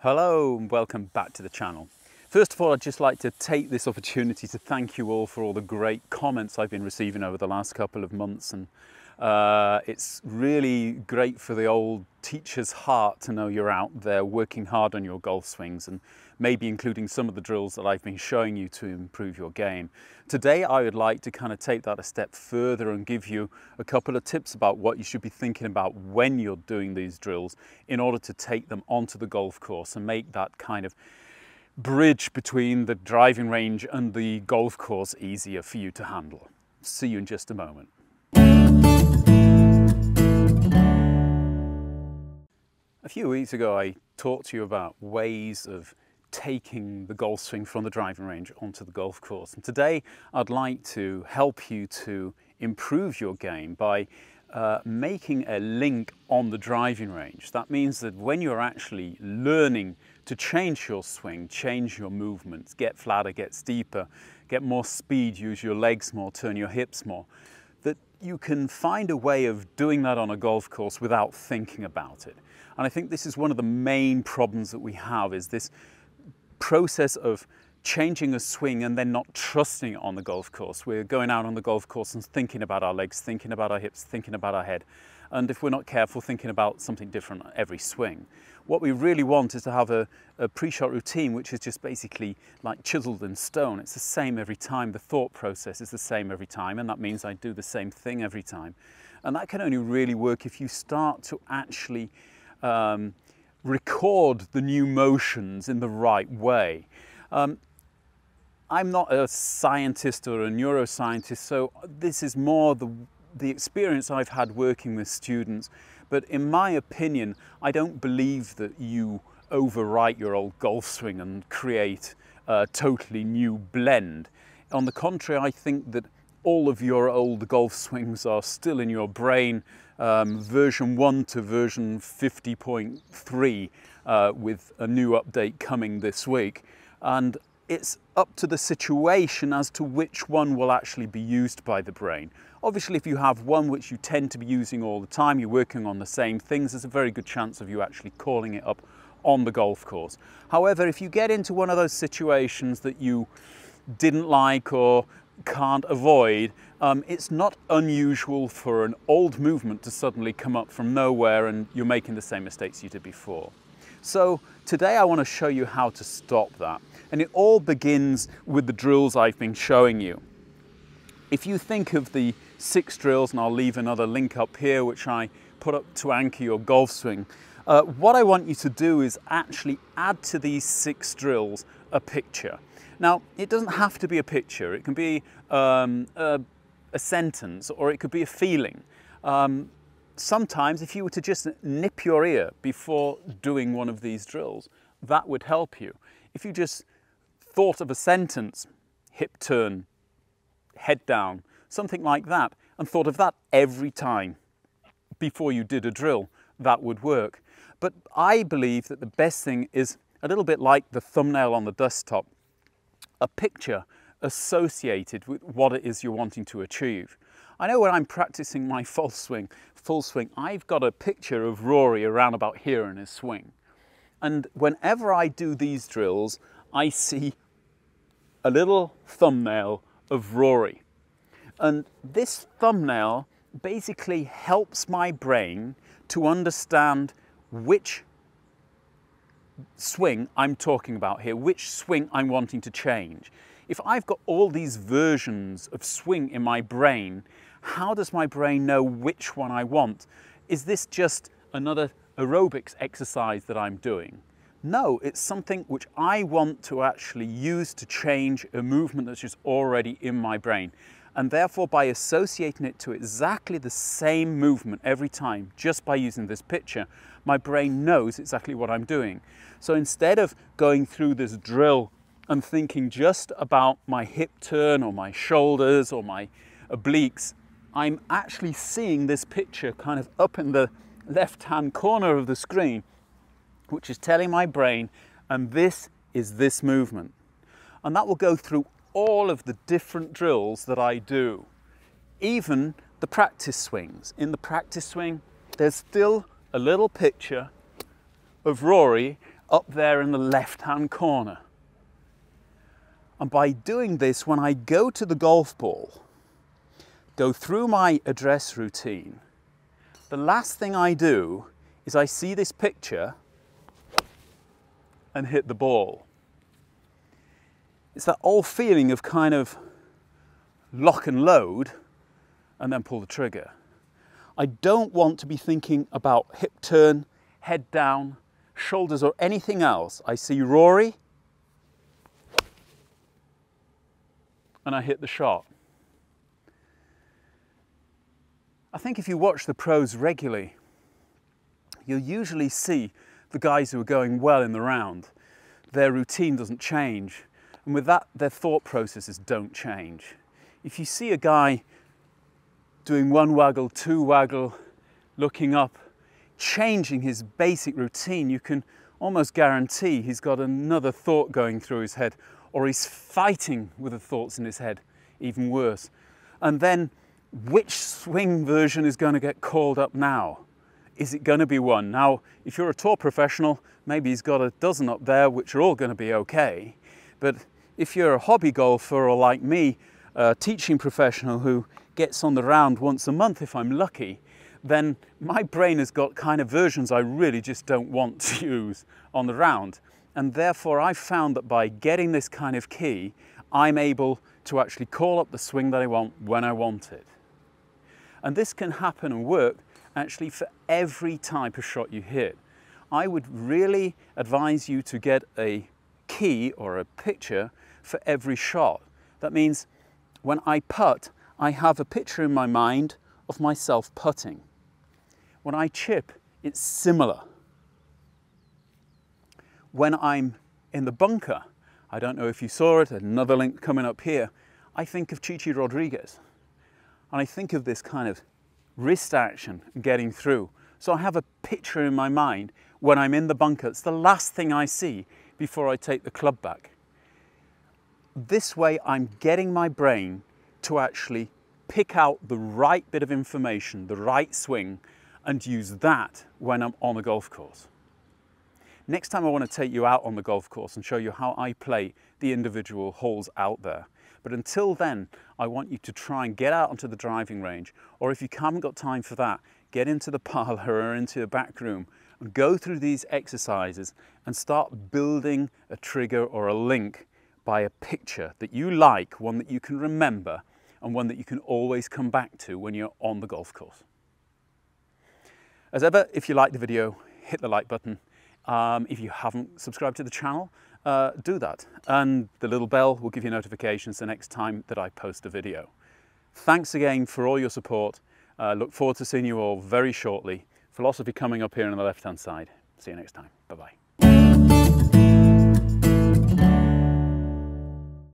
Hello and welcome back to the channel. First of all, I'd just like to take this opportunity to thank you all for all the great comments I've been receiving over the last couple of months, and it's really great for the old teacher's heart to know you're out there working hard on your golf swings and maybe including some of the drills that I've been showing you to improve your game. Today I would like to kind of take that a step further and give you a couple of tips about what you should be thinking about when you're doing these drills in order to take them onto the golf course and make that kind of bridge between the driving range and the golf course easier for you to handle. See you in just a moment. A few weeks ago I talked to you about ways of taking the golf swing from the driving range onto the golf course, and today I'd like to help you to improve your game by making a link on the driving range. That means that when you're actually learning to change your swing, change your movements, get flatter, get steeper, get more speed, use your legs more, turn your hips more, that you can find a way of doing that on a golf course without thinking about it. And I think this is one of the main problems that we have, is this process of changing a swing and then not trusting it on the golf course. We're going out on the golf course and thinking about our legs, thinking about our hips, thinking about our head. And if we're not careful, thinking about something different every swing. What we really want is to have a pre-shot routine which is just basically like chiseled in stone. It's the same every time. The thought process is the same every time, and that means I do the same thing every time. And that can only really work if you start to actually record the new motions in the right way. I'm not a scientist or a neuroscientist, so this is more the experience I've had working with students. But in my opinion, I don't believe that you overwrite your old golf swing and create a totally new blend. On the contrary, I think that all of your old golf swings are still in your brain, version 1 to version 50.3, with a new update coming this week. And it's up to the situation as to which one will actually be used by the brain. Obviously, if you have one which you tend to be using all the time, you're working on the same things, there's a very good chance of you actually calling it up on the golf course. However, if you get into one of those situations that you didn't like or can't avoid, it's not unusual for an old movement to suddenly come up from nowhere and you're making the same mistakes you did before. So today I want to show you how to stop that. And it all begins with the drills I've been showing you. If you think of the 6 drills, and I'll leave another link up here which I put up to anchor your golf swing, what I want you to do is actually add to these 6 drills a picture. Now, it doesn't have to be a picture. It can be a sentence, or it could be a feeling. Sometimes if you were to just nip your ear before doing one of these drills, that would help you. If you just thought of a sentence, hip turn, head down, something like that, and thought of that every time before you did a drill, that would work. But I believe that the best thing is a little bit like the thumbnail on the desktop, a picture associated with what it is you're wanting to achieve. I know when I'm practicing my full swing, I've got a picture of Rory around about here in his swing. And whenever I do these drills, I see a little thumbnail of Rory. And this thumbnail basically helps my brain to understand which swing I'm talking about here, which swing I'm wanting to change. If I've got all these versions of swing in my brain, how does my brain know which one I want? Is this just another aerobics exercise that I'm doing? No, it's something which I want to actually use to change a movement that's just already in my brain. And therefore, by associating it to exactly the same movement every time, just by using this picture, my brain knows exactly what I'm doing. So instead of going through this drill and thinking just about my hip turn or my shoulders or my obliques, I'm actually seeing this picture kind of up in the left-hand corner of the screen, which is telling my brain, and this is this movement. And that will go through all of the different drills that I do, even the practice swings. In the practice swing, there's still a little picture of Rory up there in the left-hand corner. And by doing this, when I go to the golf ball, go through my address routine, the last thing I do is I see this picture and hit the ball. It's that old feeling of kind of lock and load and then pull the trigger. I don't want to be thinking about hip turn, head down, shoulders or anything else. I see Rory and I hit the shot. I think if you watch the pros regularly, you'll usually see the guys who are going well in the round. Their routine doesn't change, and with that, their thought processes don't change. If you see a guy doing one waggle, two waggle, looking up, changing his basic routine, you can almost guarantee he's got another thought going through his head, or he's fighting with the thoughts in his head, even worse. And then which swing version is going to get called up now? Is it going to be one? Now, if you're a tour professional, maybe he's got a dozen up there, which are all going to be okay. But if you're a hobby golfer, or like me, a teaching professional who gets on the round once a month, if I'm lucky, then my brain has got kind of versions I really just don't want to use on the round. And therefore, I've found that by getting this kind of key, I'm able to actually call up the swing that I want when I want it. And this can happen and work actually for every type of shot you hit. I would really advise you to get a key or a picture for every shot. That means when I putt, I have a picture in my mind of myself putting. When I chip, it's similar. When I'm in the bunker, I don't know if you saw it, another link coming up here, I think of Chichi Rodriguez. And I think of this kind of wrist action getting through. So I have a picture in my mind when I'm in the bunker. It's the last thing I see before I take the club back. This way I'm getting my brain to actually pick out the right bit of information, the right swing, and use that when I'm on a golf course. Next time I want to take you out on the golf course and show you how I play the individual holes out there. But until then, I want you to try and get out onto the driving range, or if you haven't got time for that, get into the parlor or into the back room and go through these exercises and start building a trigger or a link by a picture that you like, one that you can remember, and one that you can always come back to when you're on the golf course. As ever, if you like the video, hit the like button. If you haven't subscribed to the channel, do that. And the little bell will give you notifications the next time that I post a video. Thanks again for all your support. Look forward to seeing you all very shortly. Philosophy coming up here on the left-hand side. See you next time. Bye-bye.